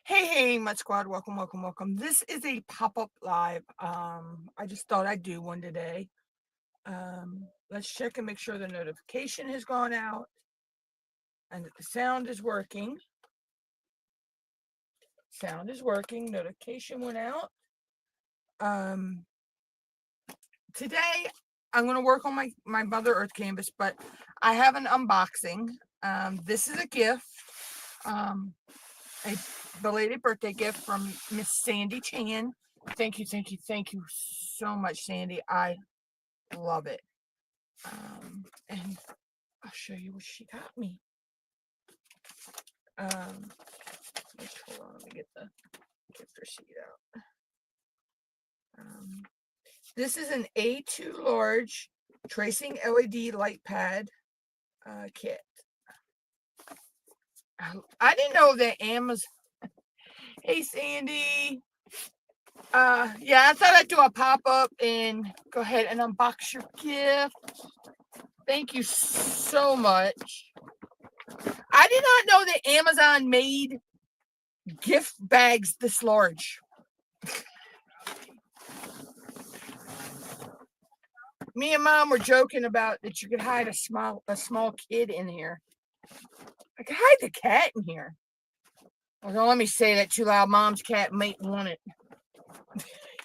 Hey, Mud Squad, welcome. This is a pop-up live. I just thought I'd do one today. Let's check and make sure the notification has gone out and that the sound is working. Sound is working, notification went out. Today I'm going to work on my Mother Earth canvas, but I have an unboxing. This is a gift. A belated birthday gift from Miss Sandy Chan. Thank you so much, Sandy. I love it. And I'll show you what she got me. Hold on, let me get the gift receipt out. This is an A2 large tracing LED light pad kit. I didn't know that Amazon. Hey, Sandy. Yeah, I thought I'd do a pop-up and go ahead and unbox your gift. Thank you so much. I did not know that Amazon made gift bags this large. Me and Mom were joking about that you could hide a small kid in here. I could hide the cat in here. Well, don't let me say that too loud. Mom's cat might want it.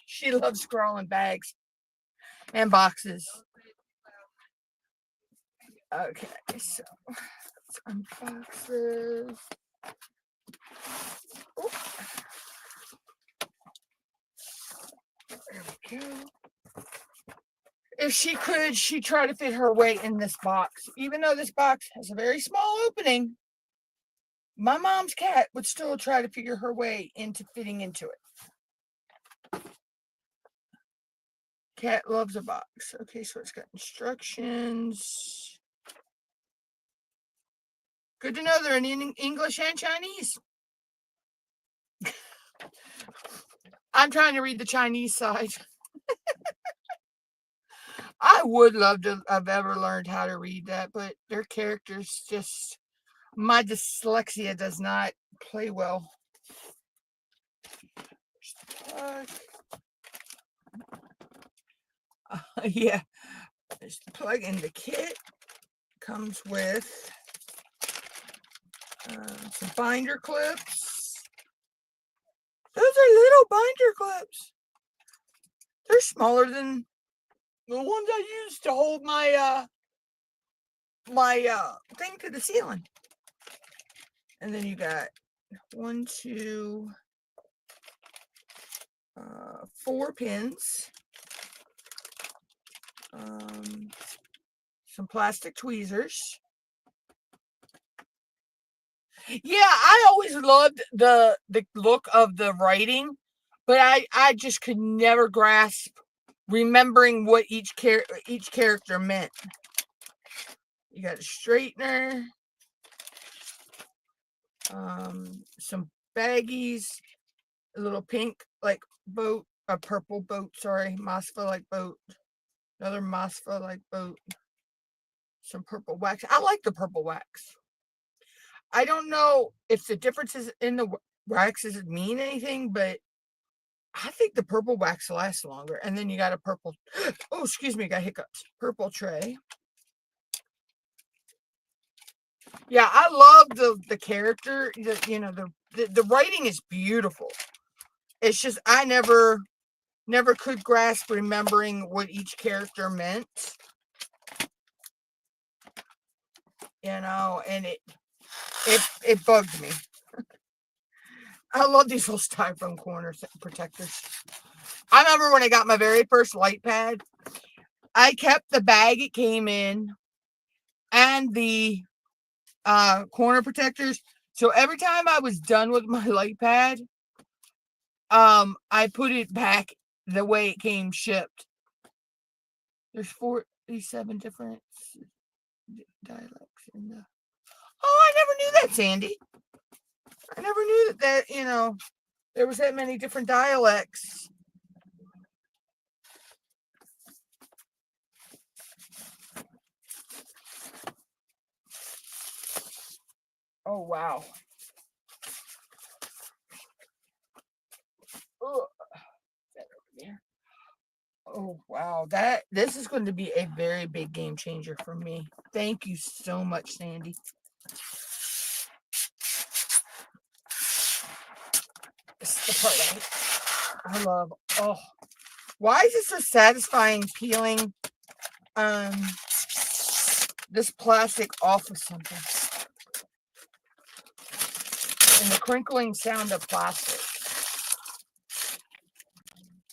She loves scrawling bags and boxes. Okay, so let's unbox this. Ooh. There we go. If she could, she'd try to fit her weight in this box. Even though this box has a very small opening, my mom's cat would still try to figure her way into fitting into it. Cat loves a box. Okay, so it's got instructions. Good to know they're in English and Chinese. I'm trying to read the Chinese side. I would love to have ever learned how to read that, but their characters just, my dyslexia does not play well. Yeah, there's the plug in the kit. Comes with some binder clips. Those are little binder clips. They're smaller than the ones I used to hold my thing to the ceiling. And then you got 1, 2, 4 pins. Some plastic tweezers. Yeah, I always loved the look of the writing, but I just could never grasp remembering what each character meant. You got a straightener, some baggies, a little pink like boat, a purple boat, sorry, Mosfa like boat, another Mosfa like boat, some purple wax. I like the purple wax. I don't know if the differences in the waxes mean anything, but I think the purple wax lasts longer. And then you got a purple, oh, excuse me, got hiccups. Purple tray. Yeah, I love the character. The writing is beautiful. It's just I never could grasp remembering what each character meant. And it bugged me. I love these little styrofoam corner protectors. I remember when I got my very first light pad, I kept the bag it came in and the corner protectors. So every time I was done with my light pad, I put it back the way it came shipped. There's 47 different dialects in the. Oh, I never knew that, Sandy. I never knew that there was that many different dialects. Oh, wow. Oh, wow. This is going to be a very big game changer for me. Thank you so much, Sandy. This is the part I love. Oh, why is it so satisfying peeling this plastic off of something? And the crinkling sound of plastic.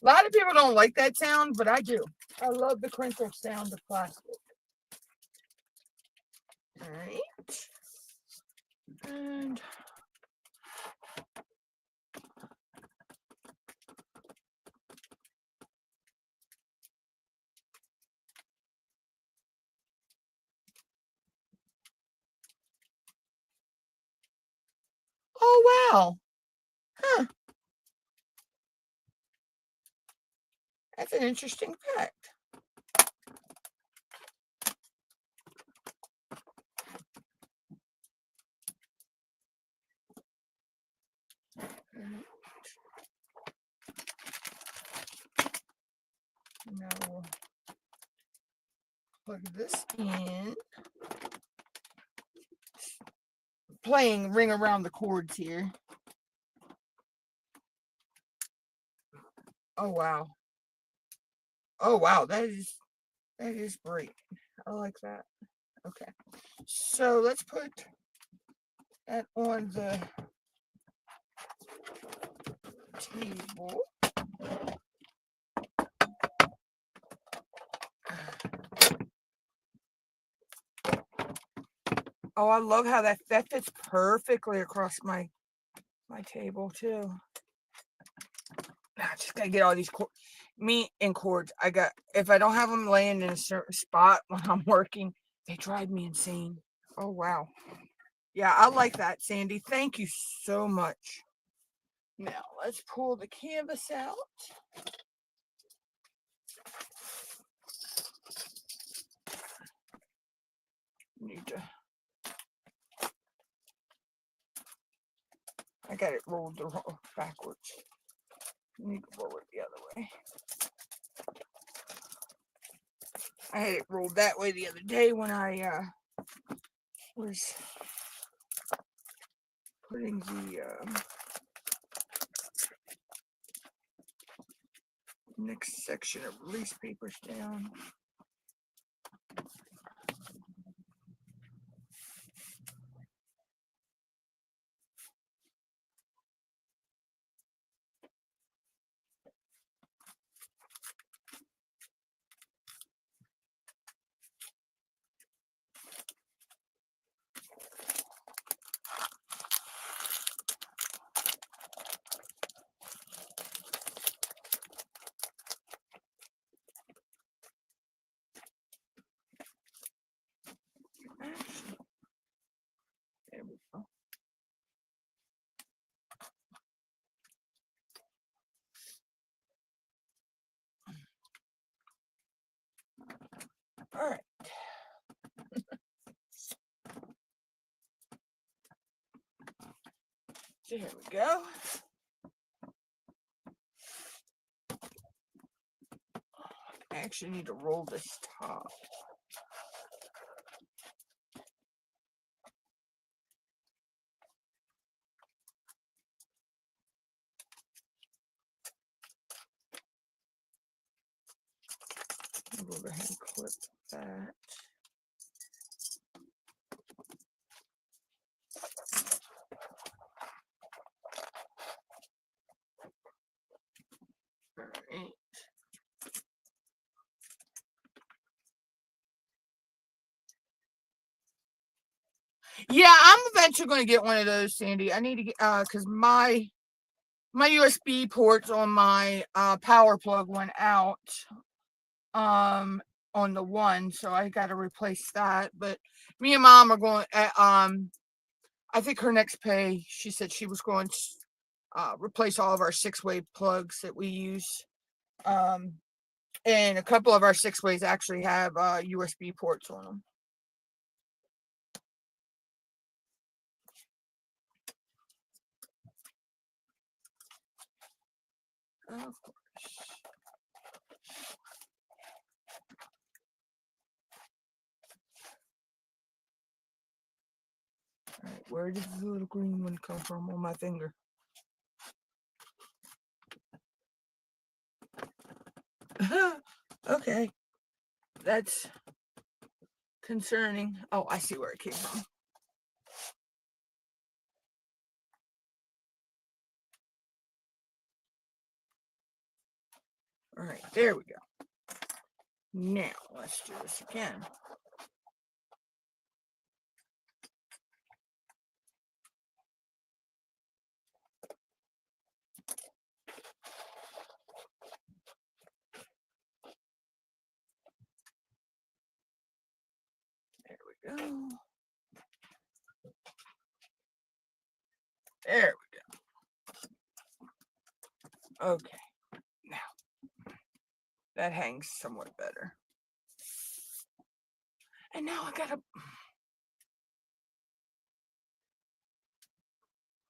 A lot of people don't like that sound, but I do. I love the crinkle sound of plastic. All right. And oh, wow. Huh. That's an interesting fact. Now we'll plug this in. Playing ring around the cords here. Oh, wow. Oh, wow. That is great. I like that. Okay. So let's put that on the table. Oh, I love how that fits perfectly across my table too. I just gotta get all these meat and cords. If I don't have them laying in a certain spot when I'm working, they drive me insane. Oh, wow. Yeah, I like that, Sandy. Thank you so much. Now let's pull the canvas out. Need to. I got it rolled backwards. Need to roll it the other way. I had it rolled that way the other day when I was putting the next section of release papers down. There we go. All right. So here we go. I actually need to roll this top. I'll go ahead and clip that. All right. Yeah, I'm eventually going to get one of those, Sandy. I need to get because my USB ports on my power plug went out on the one, so I got to replace that. But me and Mom are going. I think her next pay, she said she was going to replace all of our 6-way plugs that we use. And a couple of our 6-ways actually have USB ports on them. Of course. Where did the little green one come from on my finger? Okay. That's concerning. Oh, I see where it came from. All right, there we go. Now, let's do this again. There we go. There we go. Okay. Now, that hangs somewhat better. And now I gotta...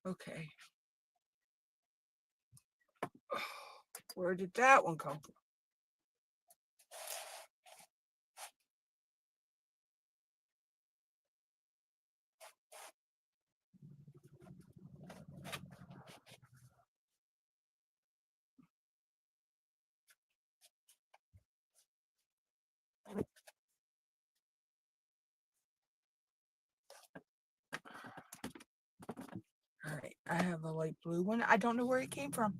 Okay. Where did that one come from? All right, I have a light blue one. I don't know where it came from.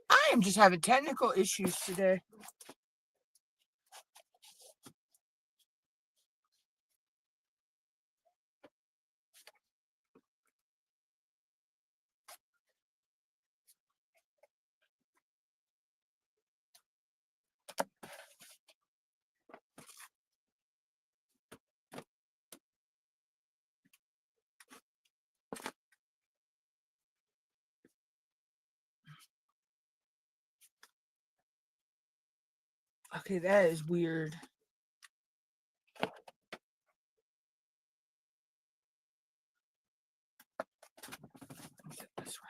I am just having technical issues today. Okay, that is weird. This way.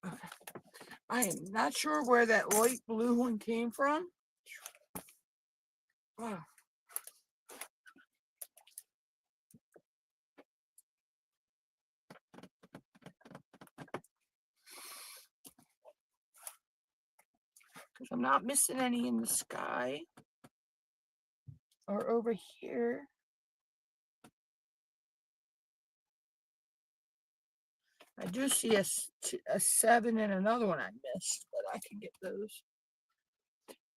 Okay. I am not sure where that light blue one came from. Wow. Because I'm not missing any in the sky or over here. I do see a 7 and another one I missed, but I can get those.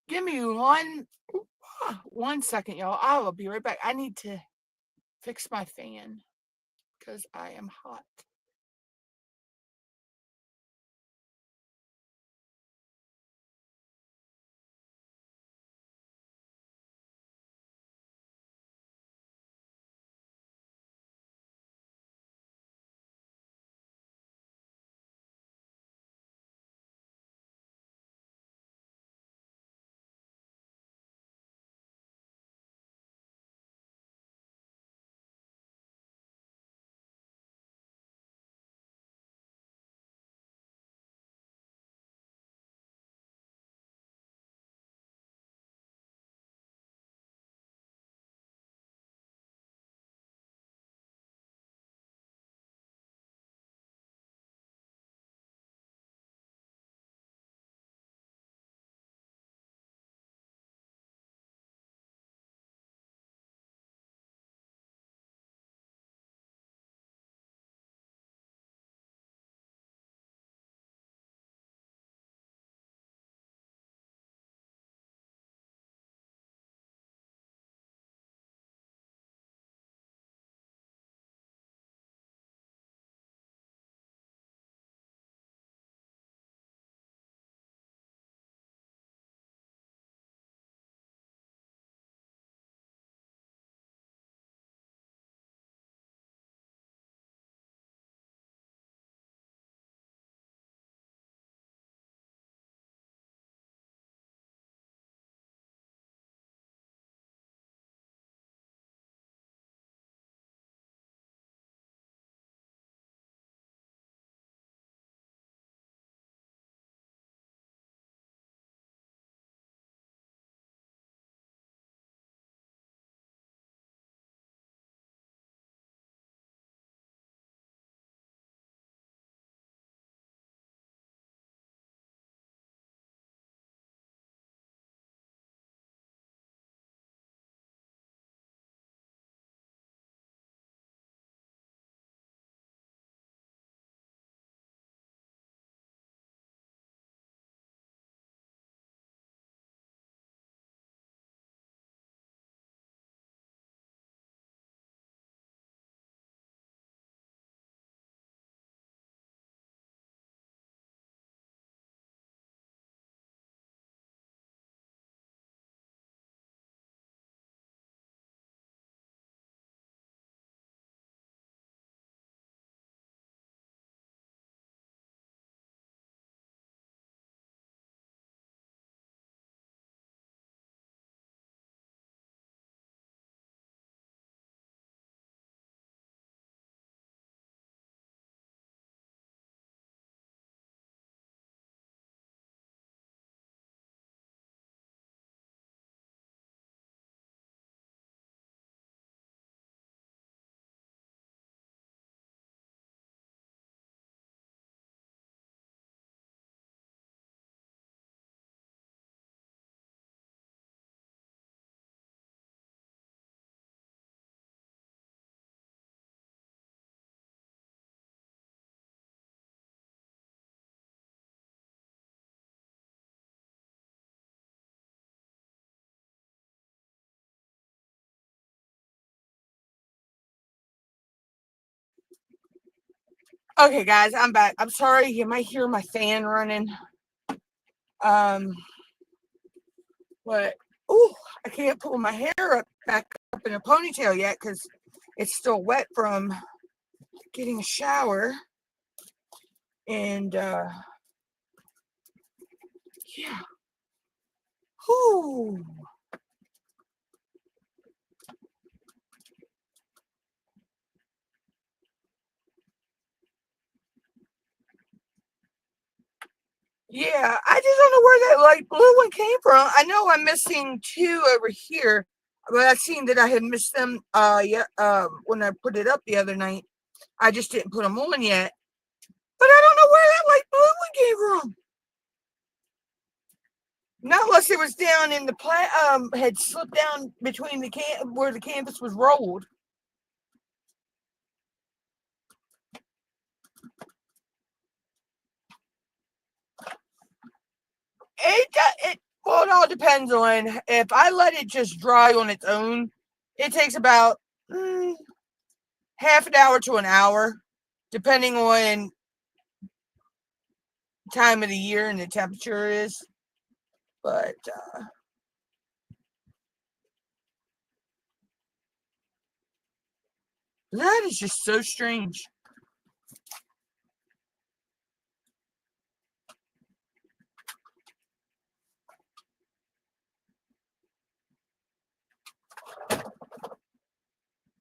Give me one second, y'all. I will be right back. I need to fix my fan because I am hot. Okay, guys, I'm back. I'm sorry, you might hear my fan running. But I can't pull my hair back up in a ponytail yet because it's still wet from getting a shower. And yeah. Whoo. Yeah, I just don't know where that light blue one came from. I know I'm missing two over here, but I seen that I had missed them when I put it up the other night. I just didn't put them on yet. But I don't know where that light blue one came from. Not unless it was down in the had slipped down between the where the canvas was rolled. Well, it all depends on if I let it just dry on its own. It takes about half an hour to an hour, depending on time of the year and the temperature is. But that is just so strange.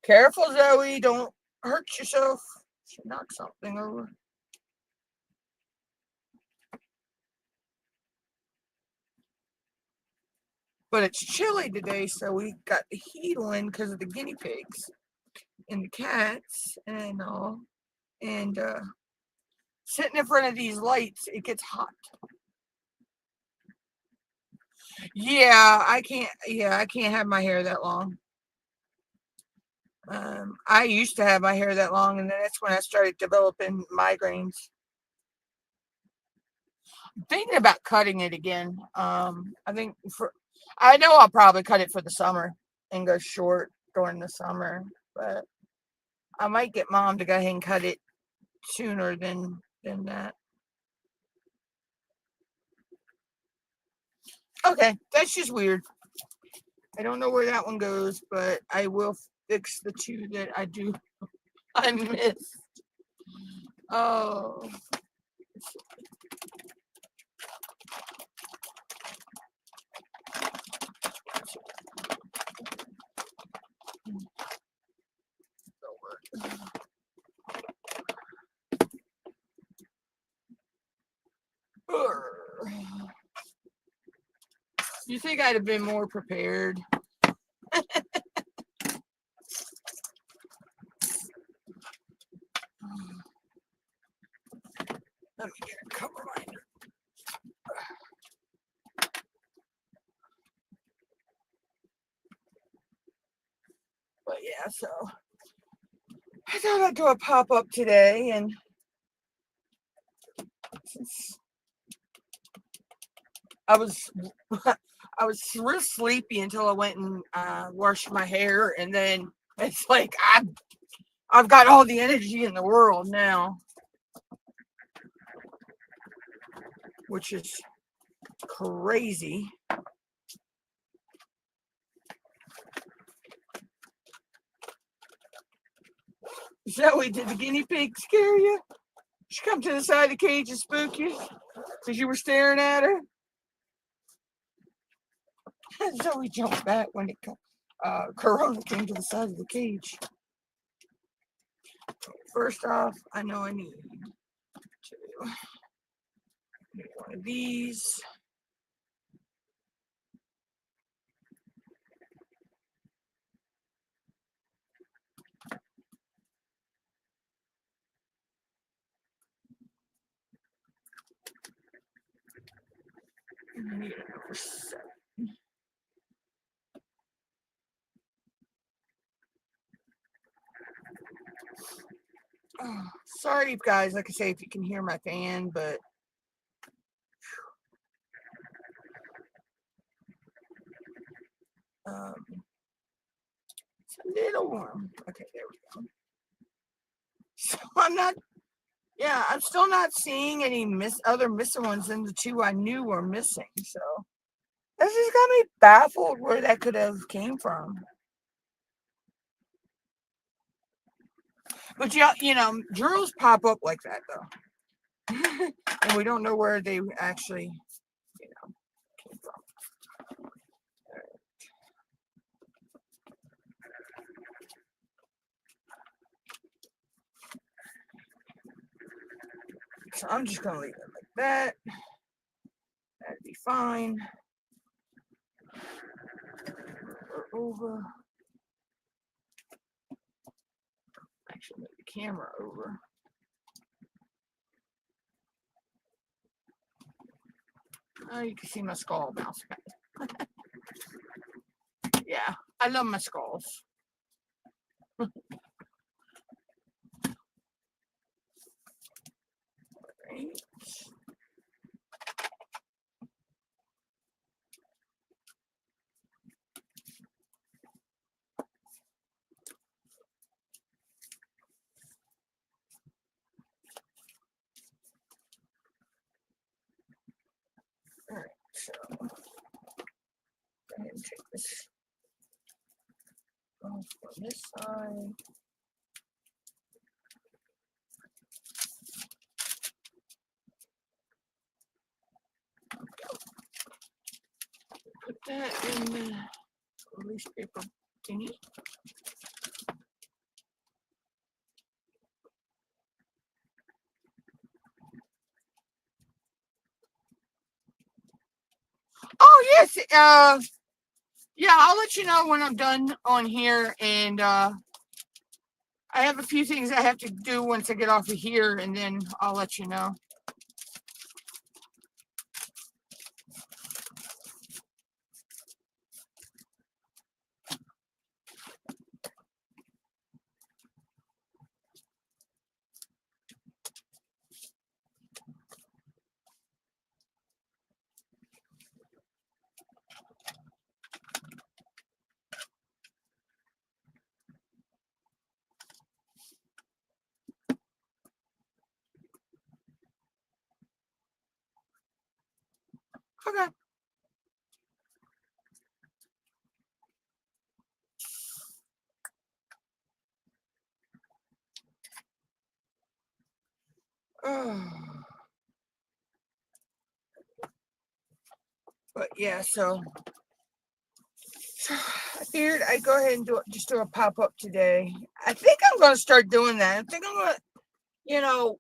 Careful, Zoe. Don't hurt yourself. She knocked something over. But it's chilly today, so we got the heat on because of the guinea pigs and the cats and all. And sitting in front of these lights, it gets hot. Yeah, I can't. Yeah, I can't have my hair that long. I used to have my hair that long, and then that's when I started developing migraines. I'm thinking about cutting it again. I know I'll probably cut it for the summer and go short during the summer, but I might get Mom to go ahead and cut it sooner than that. Okay, that's just weird. I don't know where that one goes, but I will fix the two that I missed. Oh. You think I'd have been more prepared? Let me get a cover liner. But yeah, so I thought I'd do a pop-up today, and since I was I was real sleepy until I went and washed my hair, and then it's like I've got all the energy in the world now, which is crazy. Zoe, did the guinea pig scare you? She come to the side of the cage and spook you because you were staring at her? Zoe jumped back when Corona came to the side of the cage. First off, I know I need one of these. I need a number 7. Oh, sorry, guys. Like I say, if you can hear my fan, but it's a little warm. Okay, there we go. So I'm not Yeah, I'm still not seeing any other missing ones than the two I knew were missing. So this just got me baffled where that could have came from. But yeah, drills pop up like that though, and we don't know where they actually, came from. So I'm just gonna leave it like that. That'd be fine. Over. Actually, move the camera over. Oh, you can see my skull bounce back. Yeah, I love my skulls. Right. All right, so go ahead and take this off on this side. Put that in the release paper thingy. Oh yes, yeah, I'll let you know when I'm done on here, and I have a few things I have to do once I get off of here, and then I'll let you know. Okay. But yeah, so I figured I'd go ahead and just do a pop-up today. I think I'm going to start doing that. I think I'm going to,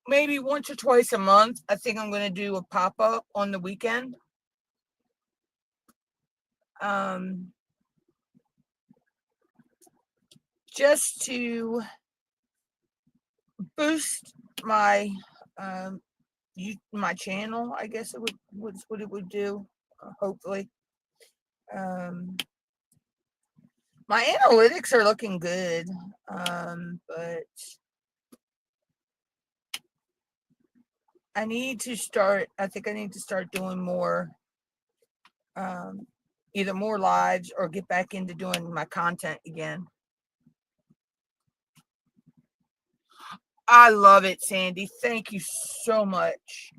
maybe once or twice a month, I think I'm going to do a pop-up on the weekend. Just to boost my my channel, I guess it would what it would do, hopefully. My analytics are looking good, but I think I need to start doing more, either more lives or get back into doing my content again. I love it, Sandy. Thank you so much.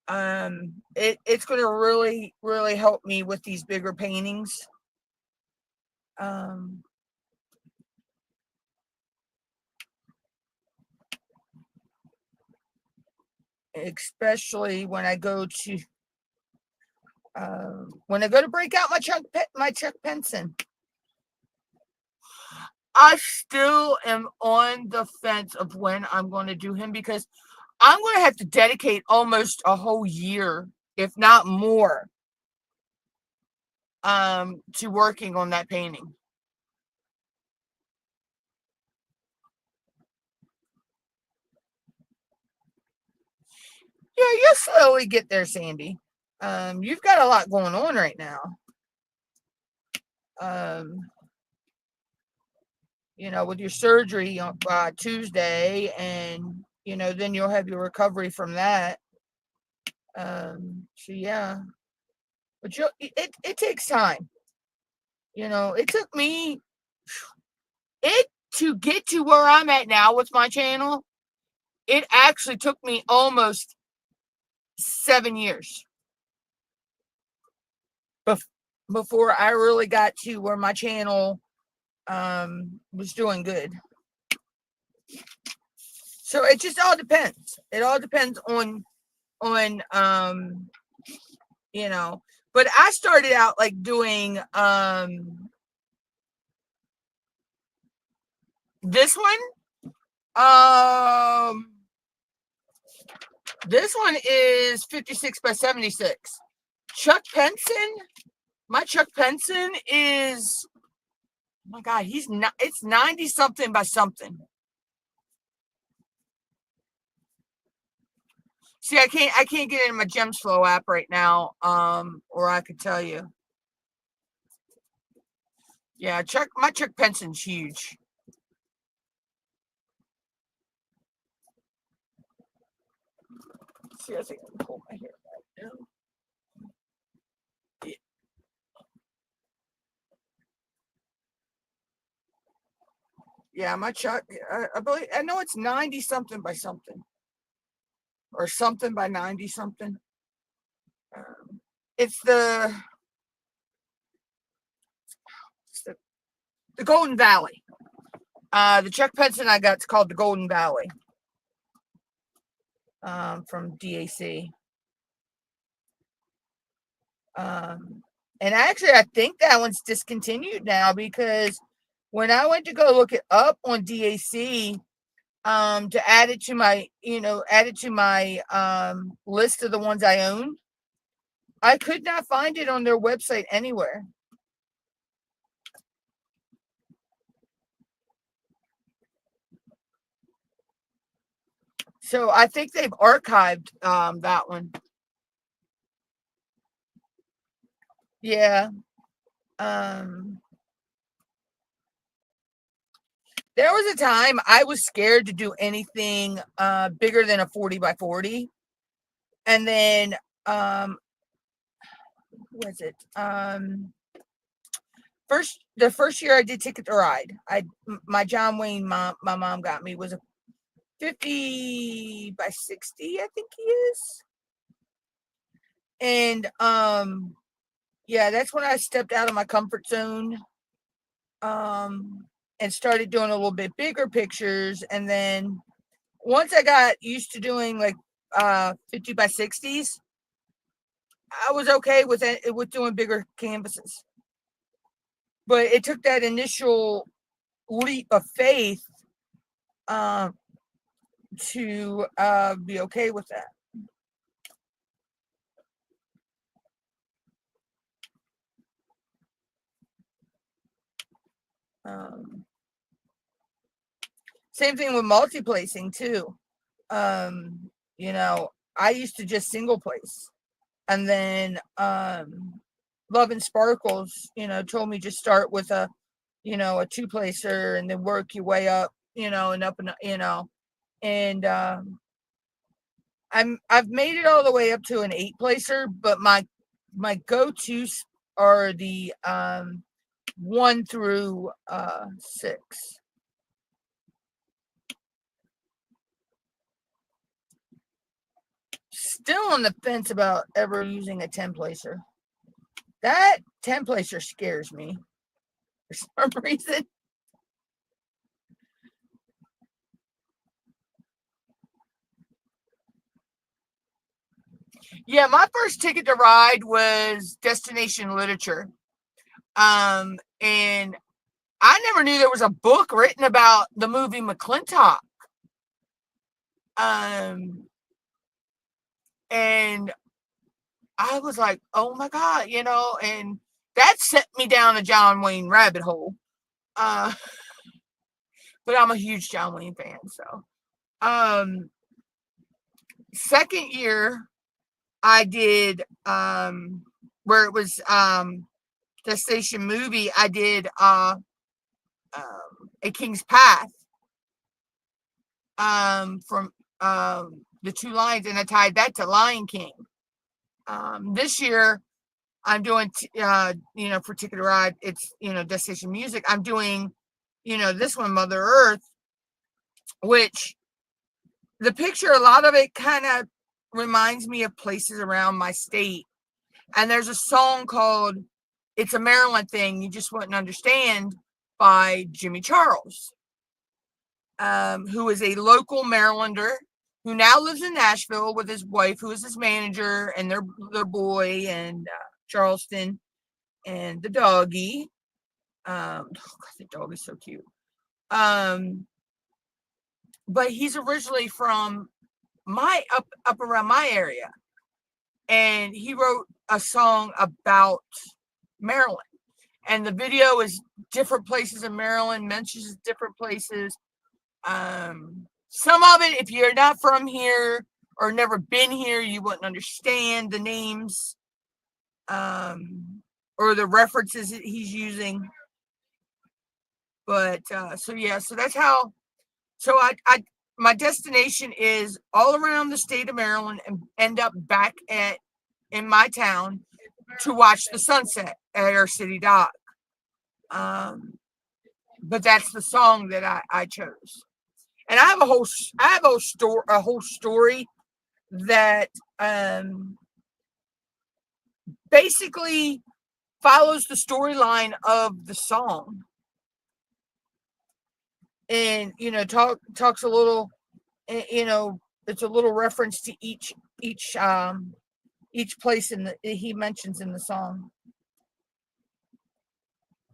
It's going to really, really help me with these bigger paintings. Especially when I go to break out my Chuck Penson. I still am on the fence of when I'm going to do him, because I'm going to have to dedicate almost a whole year, if not more, to working on that painting. Yeah, you'll slowly get there, Sandy. You've got a lot going on right now. With your surgery on Tuesday, and then you'll have your recovery from that. So yeah, but it takes time. It took me to get to where I'm at now with my channel. it actually took me almost 7 years before I really got to where my channel was doing good. So it just all depends. It all depends on you know, but I started out like doing this one. This one is 56 by 76. Chuck Penson, my Chuck Penson is, oh my God, he's not, it's 90 something by something. See, I can't get into my Gems Flow app right now, or I could tell you. Yeah, my Chuck Penson's huge. See, I think I can pull my hair back now. Yeah. Yeah, my Chuck, I believe, I know it's 90 something by something, or something by 90 something. It's the Golden Valley. The Chuck Penson I got is called the Golden Valley, from DAC. And actually, I think that one's discontinued now, because when I went to go look it up on DAC, to add it to my, list of the ones I own, I could not find it on their website anywhere. So I think they've archived that one. Yeah. There was a time I was scared to do anything bigger than a 40 by 40. And then was it the first year I did Ticket to Ride, my John Wayne my mom got me was a 50 by 60, I think he is. And yeah, that's when I stepped out of my comfort zone, and started doing a little bit bigger pictures. And then once I got used to doing like 50 by 60s, I was okay with it, with doing bigger canvases. But it took that initial leap of faith to be okay with that. Same thing with multi-placing too. I used to just single place, and then Love and Sparkles, told me just start with a two placer and then work your way up, and up, and I've made it all the way up to an 8 placer, but my go-tos are the 1 through 6. Still on the fence about ever using a 10 placer. That 10 placer scares me for some reason. Yeah, my first Ticket to Ride was Destination Literature. And I never knew there was a book written about the movie McClintock. And I was like, oh my God, and that set me down a John Wayne rabbit hole. But I'm a huge John Wayne fan, so. Second year, I did, where it was Destination Movie, I did A King's Path, from the 2 lines, and I tied that to Lion King. This year I'm doing for Ticket to Ride, it's Destination Music. I'm doing this one, Mother Earth, which the picture, a lot of it kind of reminds me of places around my state. And there's a song called "It's a Maryland Thing You Just Wouldn't Understand" by Jimmy Charles, who is a local Marylander who now lives in Nashville with his wife, who is his manager, and their boy, and Charleston, and the doggy. Oh God, the dog is so cute. But he's originally from up around my area, and he wrote a song about Maryland. And the video is different places in Maryland, mentions different places. Some of it, if you're not from here or never been here, you wouldn't understand the names or the references that he's using. But so yeah, so that's how. So I my destination is all around the state of Maryland and end up back in my town to watch the sunset at our city dock. But that's the song that I chose, and I have a whole story that basically follows the storyline of the song, and talks a little, it's a little reference to each place he mentions in the song.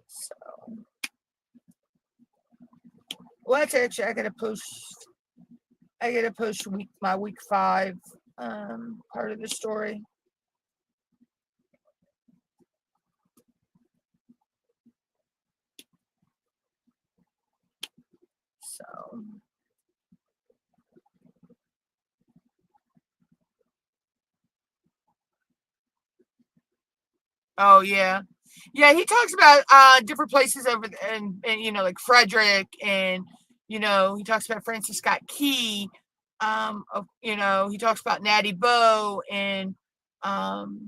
So, well, that's actually I gotta post my week 5 part of the story. So oh yeah, he talks about different places over there, and like Frederick, and he talks about Francis Scott Key. He talks about Natty Bow, and the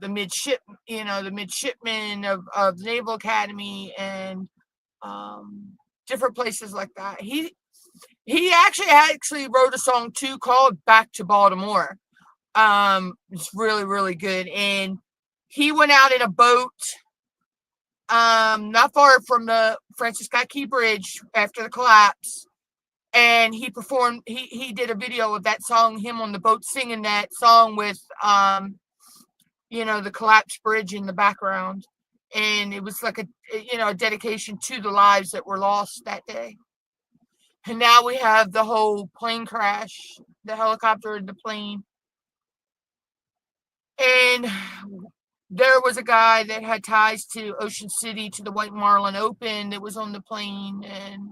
midshipmen of the Naval Academy, and different places like that. He actually wrote a song too called "Back to Baltimore." It's really, really good. And he went out in a boat not far from the Francis Scott Key Bridge after the collapse, and he did a video of that song, him on the boat singing that song with the collapsed bridge in the background, and it was like a dedication to the lives that were lost that day. And now we have the whole plane crash, the helicopter and the plane. And there was a guy that had ties to Ocean City, to the White Marlin Open, that was on the plane. And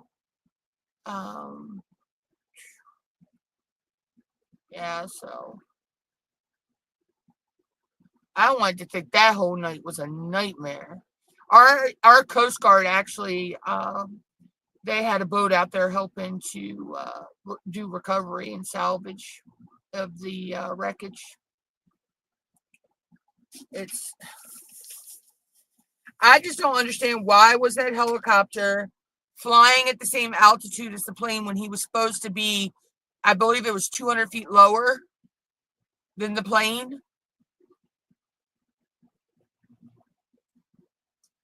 yeah, so I wanted to think that whole night was a nightmare. Our Coast Guard actually, they had a boat out there helping to do recovery and salvage of the wreckage. I just don't understand, why was that helicopter flying at the same altitude as the plane when he was supposed to be, I believe it was 200 feet lower than the plane.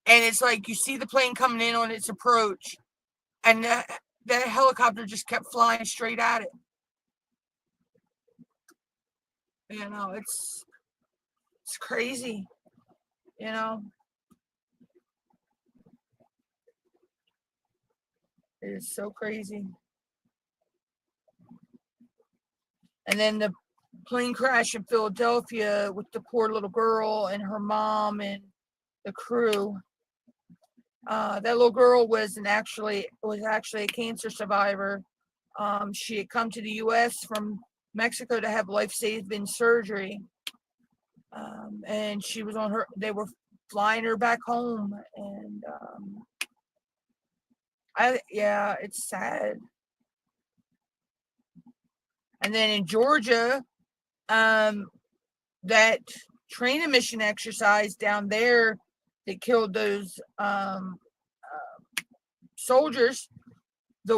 And it's like you see the plane coming in on its approach, and that helicopter just kept flying straight at it. It's crazy. It is so crazy. And then the plane crash in Philadelphia with the poor little girl and her mom and the crew. That little girl was actually a cancer survivor. She had come to the U.S. from Mexico to have life-saving surgery, and she was they were flying her back home, and it's sad. And then in Georgia, that training mission exercise down there that killed those soldiers,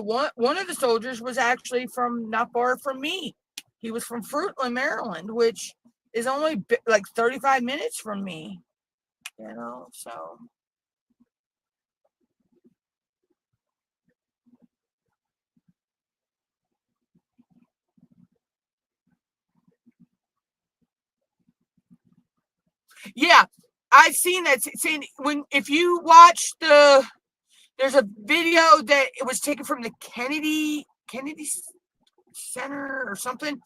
one of the soldiers was actually from not far from me. He was from Fruitland, Maryland, which is only like 35 minutes from me. So. Yeah, I've seen that. If you watch there's a video that it was taken from the Kennedy Center or something.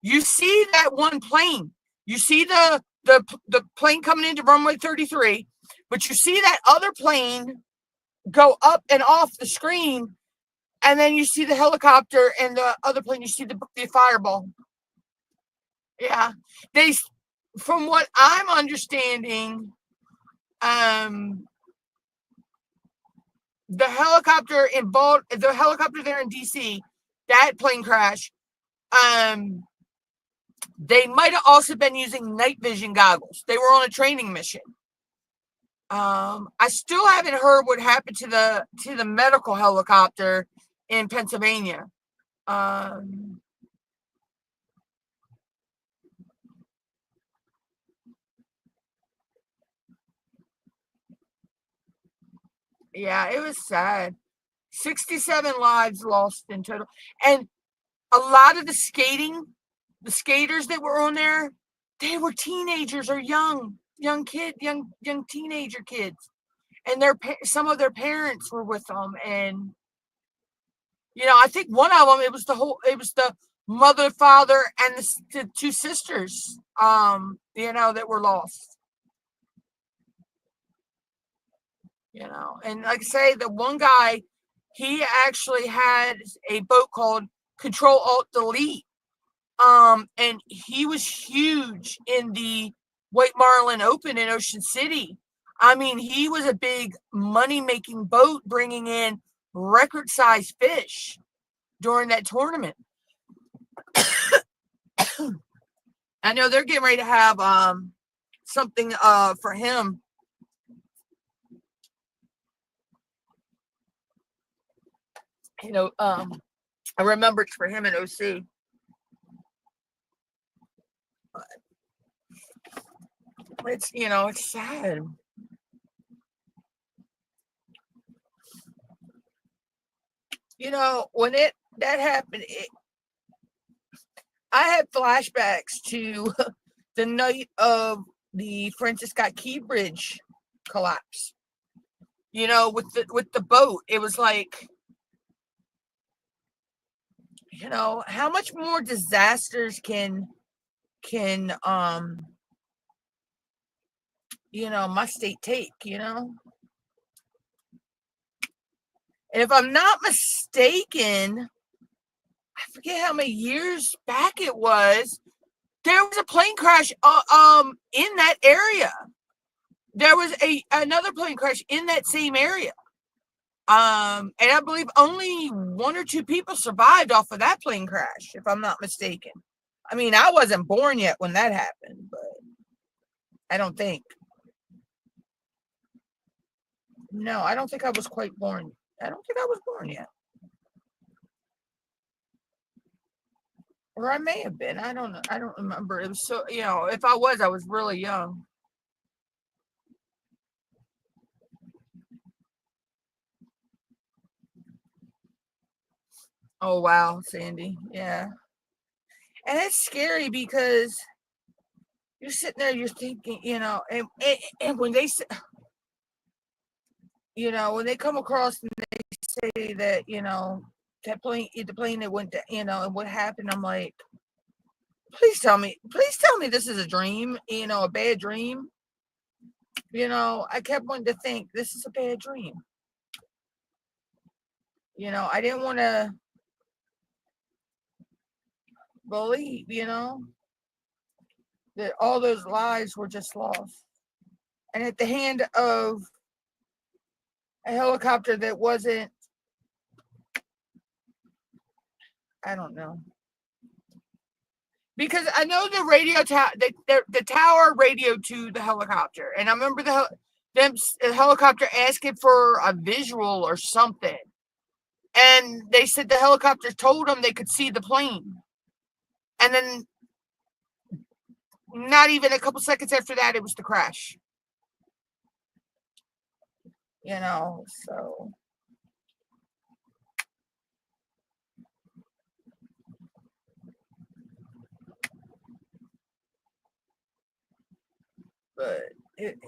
You see that one plane. You see the plane coming into runway 33, but you see that other plane go up and off the screen, and then you see the helicopter and the other plane. You see the fireball. Yeah, from what I'm understanding, the helicopter there in DC, that plane crash, they might have also been using night vision goggles. They were on a training mission. I still haven't heard what happened to the medical helicopter in Pennsylvania. Yeah, it was sad. 67 lives lost in total. And a lot of the skaters that were on there, they were teenagers or young teenager kids. And some of their parents were with them. And, I think one of them, it was the mother, father, and the two sisters, that were lost. And like I say, the one guy, he actually had a boat called Control Alt Delete. And he was huge in the White Marlin Open in Ocean City. I mean, he was a big money-making boat, bringing in record-sized fish during that tournament. I know they're getting ready to have something for him. I remember it's for him in OC. It's it's sad. When that happened, I had flashbacks to the night of the Francis Scott Key Bridge collapse. With the boat, it was like, how much more disasters can my state take, And if I'm not mistaken, I forget how many years back it was, there was a plane crash in that area. There was another plane crash in that same area. And I believe only one or two people survived off of that plane crash, if I'm not mistaken. I mean, I wasn't born yet when that happened, but I don't think. No, I don't think I was quite born. I don't think I was born yet. Or I may have been. I don't know. I don't remember. It was so, if I was really young. Oh, wow, Sandy. Yeah. And it's scary because you're sitting there, you're thinking, and when they say, when they come across and they say that, that the plane that went to, and what happened, I'm like, please tell me this is a dream, a bad dream. I kept wanting to think this is a bad dream. I didn't want to believe, that all those lives were just lost. And at the hand of a helicopter that wasn't, I don't know. Because I know the radio tower, the tower radioed to the helicopter. And I remember the helicopter asking for a visual or something. And they said the helicopter told them they could see the plane. And then not even a couple seconds after that, it was the crash. You know, so. But,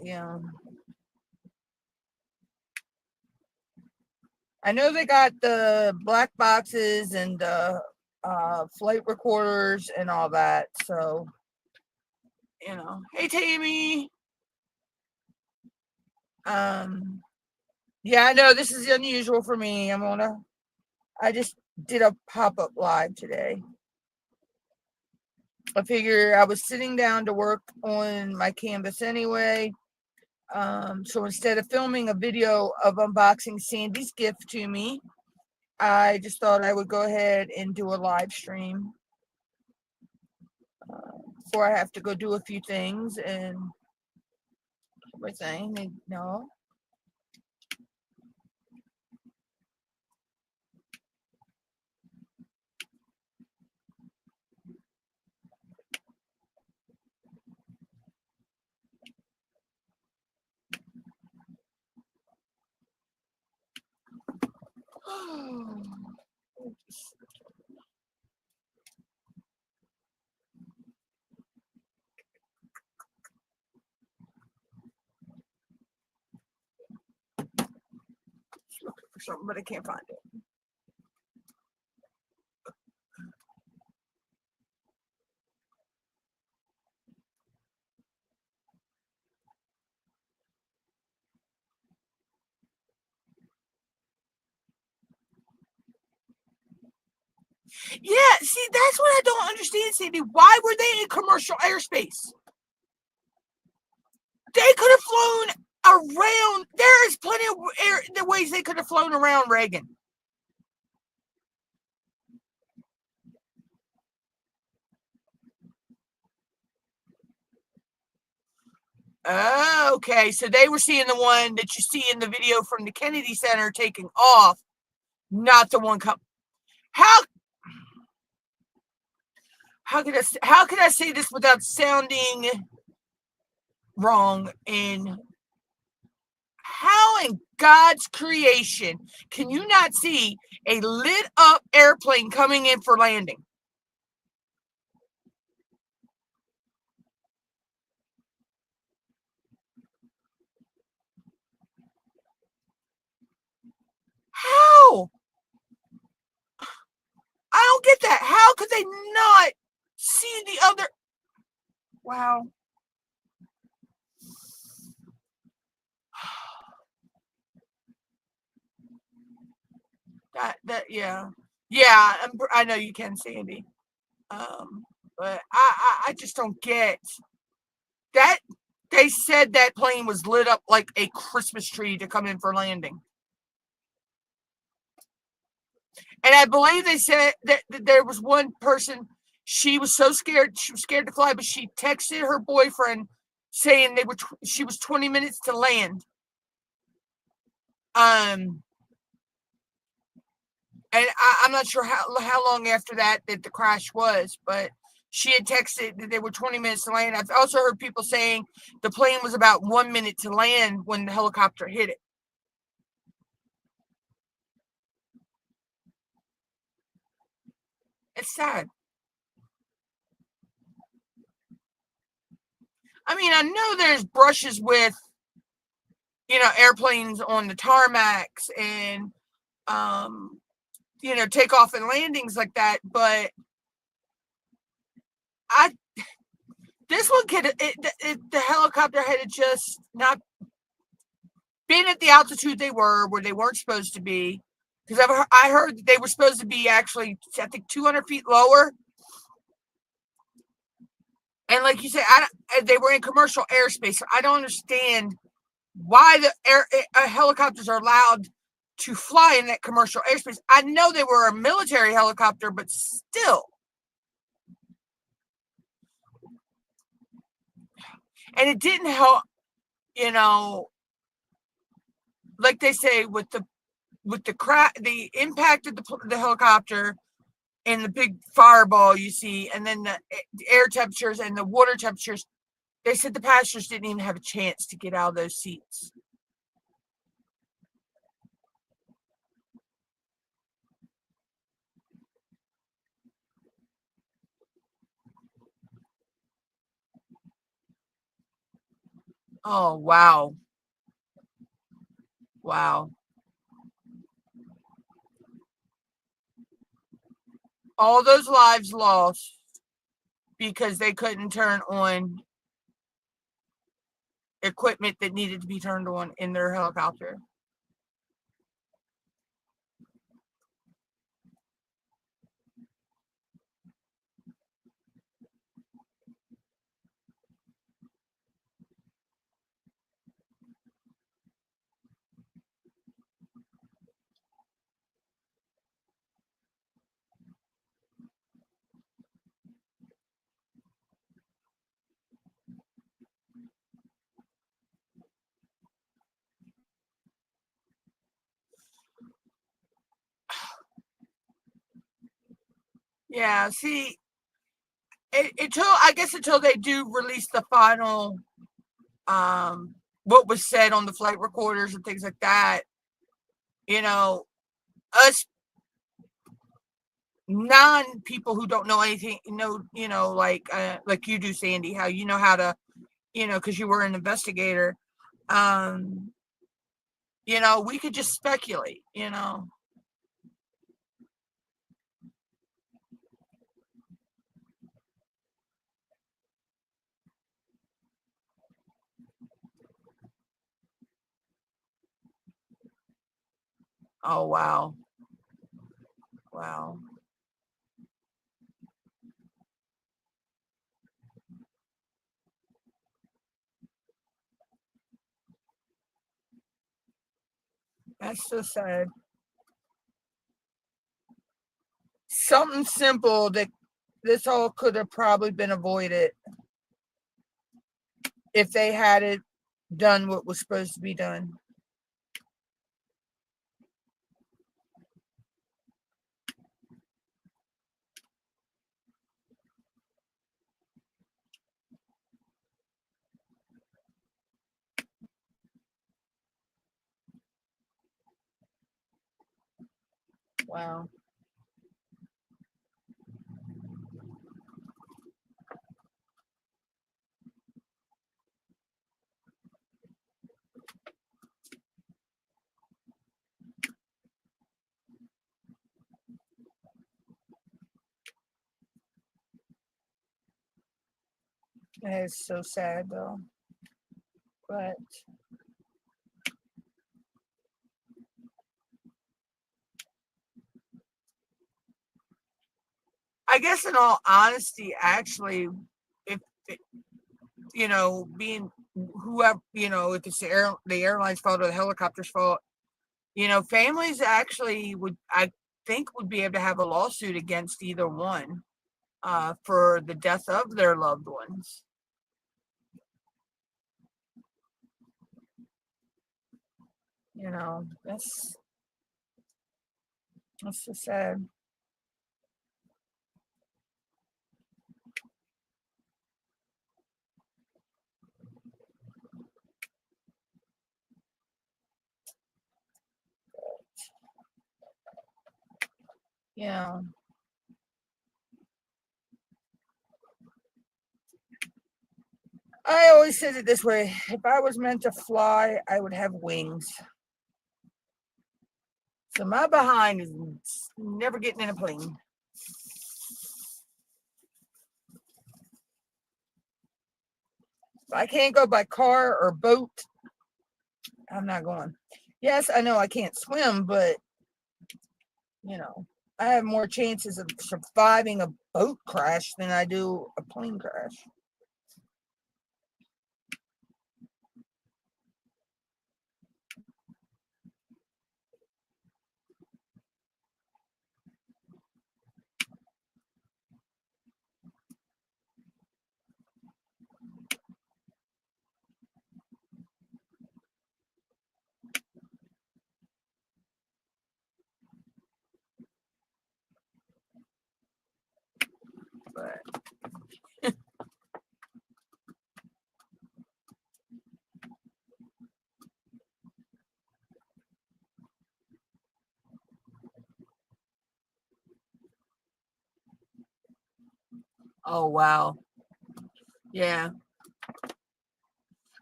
yeah. I know they got the black boxes and the flight recorders and all that. So, you know, hey Tammy. Yeah, I know this is unusual for me. I just did a pop-up live today. I figure I was sitting down to work on my canvas anyway. So instead of filming a video of unboxing Sandy's gift to me, I just thought I would go ahead and do a live stream before I have to go do a few things and everything. And, no. Looking for something, but I can't find it. Yeah, see, that's what I don't understand, Sandy. Why were they in commercial airspace? They could have flown around. There is plenty of the ways they could have flown around Reagan. Oh, okay. So they were seeing the one that you see in the video from the Kennedy Center taking off, not the one come. How could I say this without sounding wrong? In how in God's creation can you not see a lit up airplane coming in for landing? How? I don't get that. How could they not see the other? Wow. Yeah. I know you can, Sandy. But I just don't get that. They said that plane was lit up like a Christmas tree to come in for landing. And I believe they said that there was one person, she was so scared, she was scared to fly, but she texted her boyfriend saying she was 20 minutes to land. And I'm not sure how long after that the crash was, but she had texted that they were 20 minutes to land. I've also heard people saying the plane was about 1 minute to land when the helicopter hit it. It's sad. I mean, I know there's brushes with, airplanes on the tarmacs and, takeoff and landings like that, but this one the helicopter had just not been at the altitude they were, where they weren't supposed to be, because I heard that they were supposed to be actually, I think, 200 feet lower. And like you said, they were in commercial airspace. So I don't understand why the helicopters are allowed to fly in that commercial airspace. I know they were a military helicopter, but still. And it didn't help, like they say with the with the impact of the helicopter and the big fireball you see, and then the air temperatures and the water temperatures, they said the passengers didn't even have a chance to get out of those seats. Oh, wow. Wow. All those lives lost because they couldn't turn on equipment that needed to be turned on in their helicopter. Yeah, see, until they do release the final what was said on the flight recorders and things like that, us non people who don't know anything, like you do, Sandy, how you know how to, because you were an investigator, um, we could just speculate. Oh, wow. Wow. That's so sad. Something simple that this all could have probably been avoided if they had it done what was supposed to be done. Wow. That is so sad, though. But I guess, in all honesty, actually, if being whoever, if it's the airline's fault or the helicopter's fault, families actually would be able to have a lawsuit against either one, for the death of their loved ones. That's so sad. Yeah. I always said it this way: if I was meant to fly, I would have wings. So my behind is never getting in a plane. If I can't go by car or boat, I'm not going. Yes, I know I can't swim, but I have more chances of surviving a boat crash than I do a plane crash. But oh wow, yeah.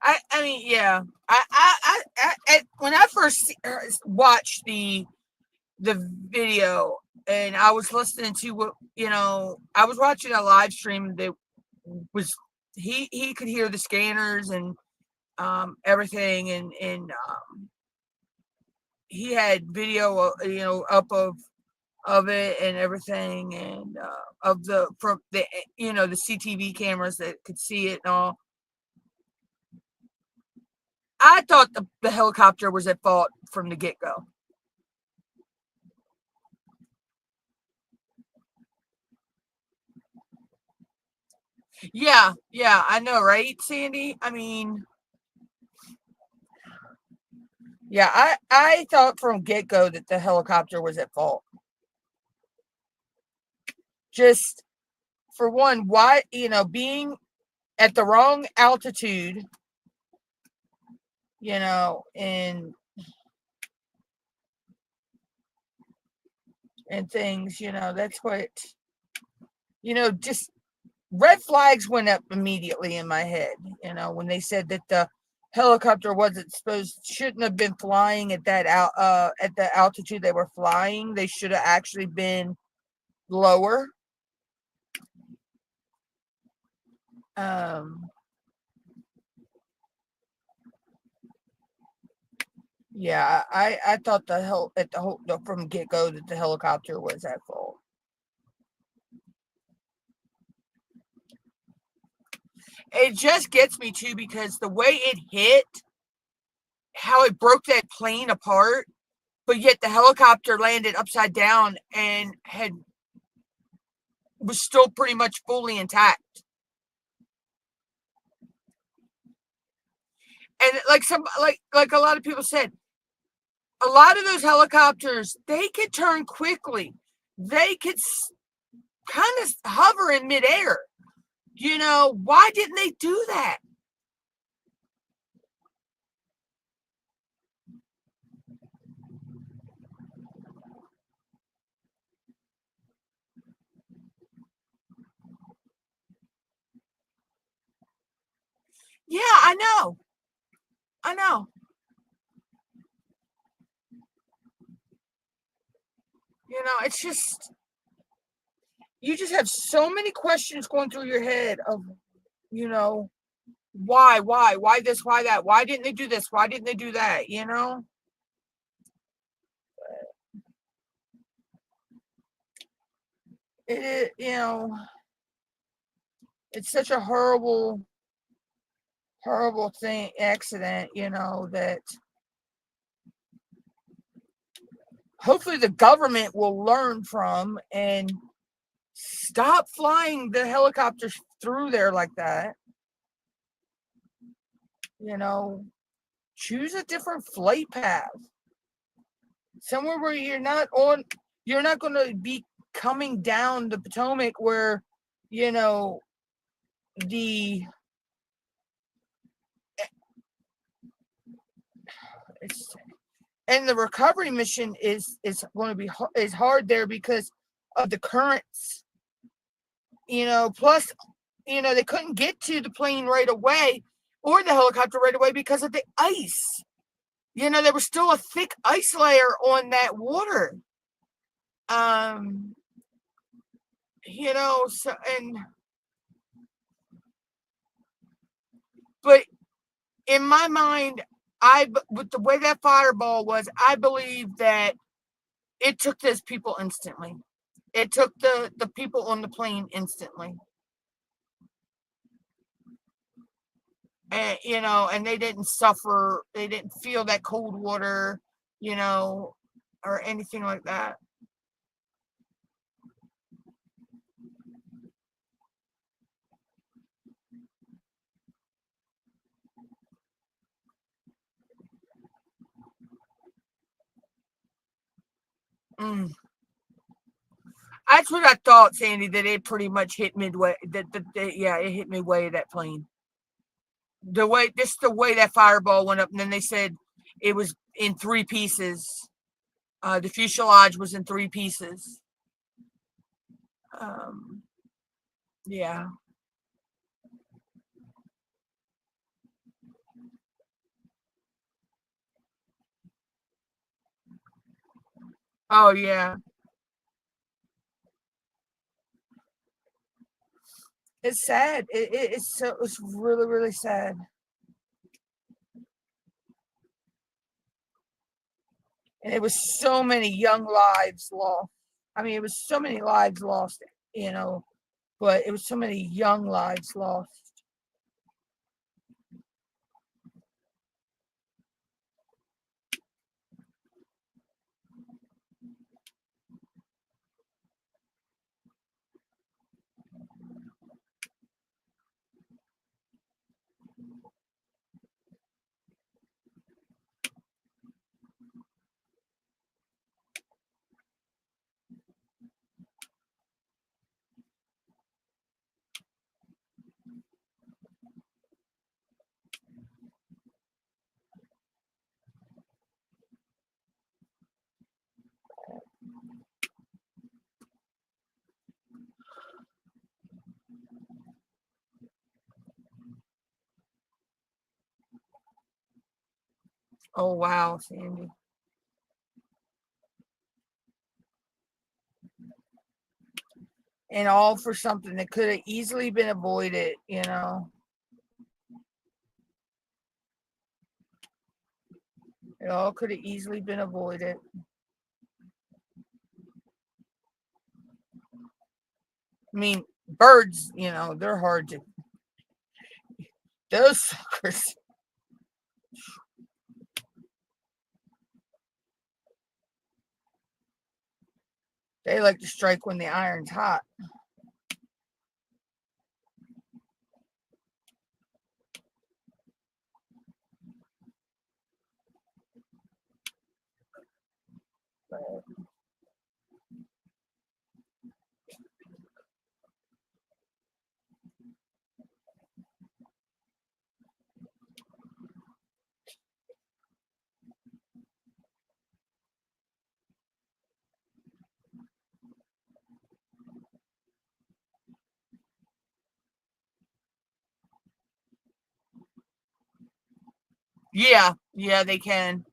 I mean, yeah. When I first watched the video, and I was listening to what I was watching a live stream that was he could hear the scanners and everything, and he had video up of it and everything, and of the from the the CTV cameras that could see it and all. I thought the helicopter was at fault from the get-go. Yeah, yeah, I know, right, Sandy? I mean, yeah, I thought from get-go that the helicopter was at fault. Just for one, why, being at the wrong altitude, and things, that's what, just red flags went up immediately in my head, when they said that the helicopter shouldn't have been flying at that at the altitude they were flying. They should have actually been lower. Yeah, I thought from get go that the helicopter was at fault. It just gets me too, because the way it hit, how it broke that plane apart, but yet the helicopter landed upside down and was still pretty much fully intact. And like a lot of people said, a lot of those helicopters, they could turn quickly. They could kind of hover in midair. Why didn't they do that? Yeah, I know. I know. It's just, you just have so many questions going through your head of, why this, why that, why didn't they do this, why didn't they do that, it, it's such a horrible thing, accident, that hopefully the government will learn from and stop flying the helicopters through there like that. Choose a different flight path, somewhere where you're not going to be coming down the Potomac, where the and the recovery mission is going to be is hard there because of the currents, plus they couldn't get to the plane right away or the helicopter right away because of the ice. There was still a thick ice layer on that water. So, but in my mind, with the way that fireball was, I believe that it took those people instantly. It took the people on the plane instantly. And, and they didn't suffer. They didn't feel that cold water, or anything like that. That's what I thought, Sandy, that it pretty much hit midway. Yeah, it hit midway of that plane. The way that fireball went up, and then they said it was in 3 pieces. The fuselage was in 3 pieces. Yeah. Oh yeah. It's sad. It's really, really sad. And it was so many young lives lost. I mean, it was so many lives lost, but it was so many young lives lost. Oh wow, Sandy. And all for something that could have easily been avoided, It all could have easily been avoided. I mean, birds, they're hard to. Those suckers. They like to strike when the iron's hot. Yeah, they can.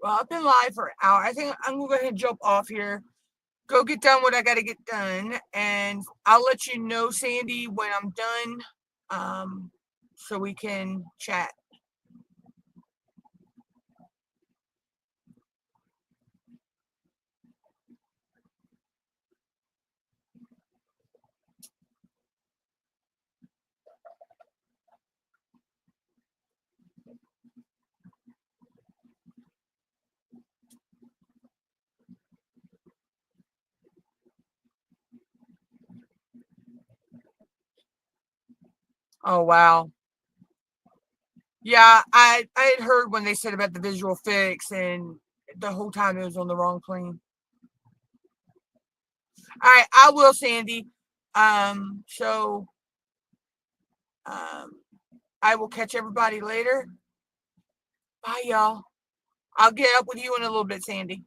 Well, I've been live for an hour. I think I'm gonna go ahead and jump off here. Go get done what I gotta get done, and I'll let you know, Sandy, when I'm done, so we can chat. Oh wow. Yeah, I had heard when they said about the visual fix, and the whole time it was on the wrong plane. All right, I will, Sandy. So I will catch everybody later. Bye, y'all. I'll get up with you in a little bit, Sandy.